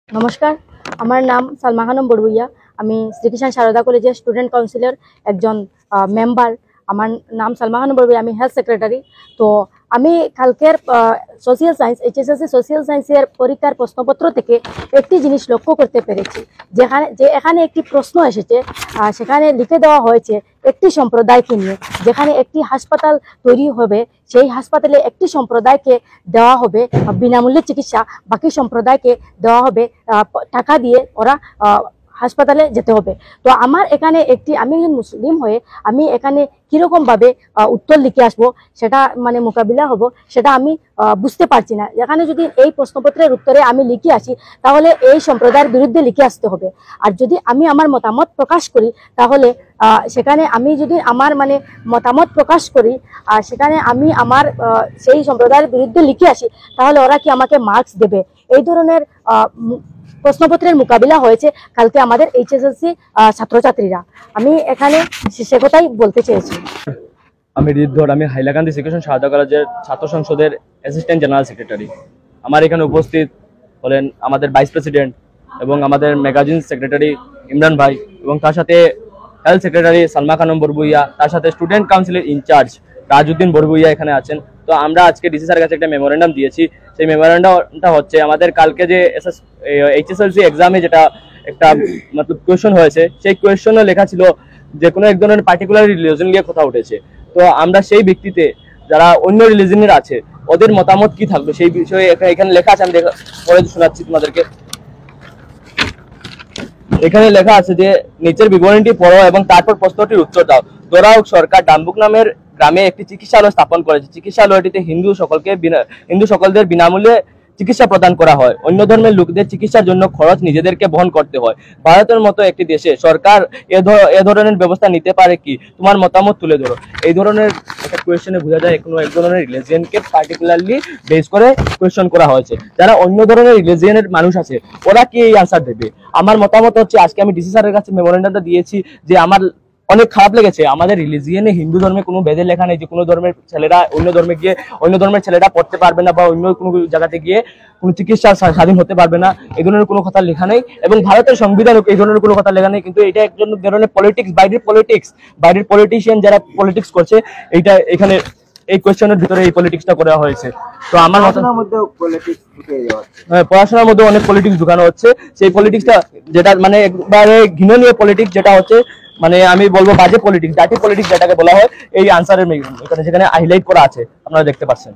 নমস্কার, আমার নাম সালমা খানম বড়বুইয়া। আমি শ্রীকৃষ্ণ সারদা কলেজের স্টুডেন্ট কাউন্সিলর একজন মেম্বার। আমার নাম সালমা খানম বড়বুইয়া, আমি হেলথ সেক্রেটারি। তো আমি কালকের সোশিয়াল সায়েন্স এইচএসএসসি সোশিয়াল সায়েন্সের পরীক্ষার প্রশ্নপত্র থেকে একটি জিনিস লক্ষ্য করতে পেরেছি, এখানে একটি প্রশ্ন এসেছে। সেখানে লিখে দেওয়া হয়েছে একটি সম্প্রদায়কে নিয়ে, যেখানে একটি হাসপাতাল তৈরি হবে, সেই হাসপাতালে একটি সম্প্রদায়কে দেওয়া হবে বিনামূল্যে চিকিৎসা, বাকি সম্প্রদায়কে দেওয়া হবে টাকা দিয়ে ওরা হাসপাতালে যেতে হবে। তো আমার এখানে আমি একজন মুসলিম হয়ে আমি এখানে কিরকম ভাবে উত্তর লিখে আসবো, সেটা মানে মোকাবিলা হব, সেটা আমি বুঝতে পারছি না। এখানে যদি এই প্রশ্নপত্রের উত্তরে আমি লিখে আসি, তাহলে এই সম্প্রদায়ের বিরুদ্ধে লিখে আসতে হবে। আর যদি আমি আমার মতামত প্রকাশ করি, তাহলে সেখানে আমি যদি আমার মানে মতামত প্রকাশ করি আর সেখানে আমি আমার সেই সম্প্রদায়ের বিরুদ্ধে লিখে আসি, তাহলে ওরা কি আমাকে মার্কস দেবে? এই ধরনের প্রশ্নপত্রের মোকাবিলা হয়েছে কালকে আমাদের এইচএসএসসি ছাত্রছাত্রীরা। আমি এখানে সে কথাই বলতে চেয়েছি। আমি ঋদ্ধর, আমি হাইলাকান্দি শ্রীকৃষ্ণ সারদা কলেজের ছাত্র সংসদের অ্যাসিস্ট্যান্ট জেনারেল সেক্রেটারি। আমার এখানে উপস্থিত হলেন আমাদের ভাইস প্রেসিডেন্ট এবং আমাদের ম্যাগাজিন সেক্রেটারি ইমরান ভাই, এবং তার সাথে হেলথ সেক্রেটারি সালমা খানম বড়বুইয়া, তার সাথে স্টুডেন্ট কাউন্সিলের ইনচার্জ রাজউদ্দিন বড়বুইয়া এখানে আছেন। তো আমরা আজকে ডিসি স্যারের কাছে একটা মেমোরেন্ডাম দিয়েছি। সেই মেমোরেন্ডামটা হচ্ছে আমাদের কালকে যে এইচএসএলসি এক্সামে যেটা একটা মতলব কোয়েশ্চন হয়েছে, সেই কোয়েশ্চনে লেখা ছিল যে কোনো এক ধরনের পার্টিকুলার রিলিজন নিয়ে কথা উঠেছে। তো আমরা সেই ভিত্তিতে যারা অন্য রিলিজনের আছে ওদের মতামত কি থাকবে সেই বিষয়ে এখানে লেখা আছে। আমি পরে শোনাচ্ছি তোমাদেরকে। এখানে লেখা আছে যে নিচের বিবরণটি পড়ো এবং তারপর প্রশ্নটির উত্তর দাও। দোরাও সরকার ডাম্বুক নামের গ্রামে একটি চিকিৎসালয় স্থাপন করেছে। চিকিৎসালয়টিতে হিন্দু সকলদের বিনামূল্যে চিকিৎসা প্রদান করা হয়। অন্য ধর্মের লোকদের চিকিৎসার জন্য খরচ নিজেদেরকে বহন করতে হয়। ভারতের মতো একটি দেশে সরকার এ ধরনের ব্যবস্থা নিতে পারে কি? তোমার মতামত তুলে ধরো। এই ধরনের একটা কোয়েশ্চনে বোঝা যায় কোনো এক ধরনের রিলিজিয়নকে পার্টিকুলারলি বেস করে কোয়েশ্চন করা হয়েছে। যারা অন্য ধরনের রিলিজিয়নের মানুষ আছে ওরা কি এই আনসার দেবে? আমার মতামত হচ্ছে, আজকে আমি ডিসি স্যারের কাছে মেমোরেন্ডামটা দিয়েছি যে আমার অনেক খারাপ লেগেছে। আমাদের রিলিজিয়নে হিন্দু ধর্মে কোনো ভেদের লেখা নেই যে কোনো ধর্মের ছেলেরা অন্য ধর্মে গিয়ে অন্য ধর্মের ছেলেরা পড়তে পারবে না বা অন্য কোনো জায়গাতে গিয়ে কোনো চিকিৎসা স্বাধীন হতে পারবে না, এই ধরনের কোনো কথা লেখা নেই। এবং ভারতের সংবিধানে এই ধরনের কোনো কথা লেখা নেই। কিন্তু এটা একজন ধরনের বাইরের পলিটিশিয়ান যারা পলিটিক্স করছে, এইটা এখানে এই কোয়েশ্চেনের ভিতরে এই পলিটিক্সটা করা হয়েছে। তো আমার পড়াশোনার মধ্যে অনেক পলিটিক্স ঢুকানো হচ্ছে। সেই পলিটিক্সটা যেটা মানে একবারে ঘৃণনীয় পলিটিক্স, যেটা হচ্ছে মানে আমি বলবো বাজে পলিটিক্স, ডার্টি পলিটিক্স যেটাকে বলা হয়, এই আনসারের এখানে যেখানে হাইলাইট করা আছে আপনারা দেখতে পাচ্ছেন।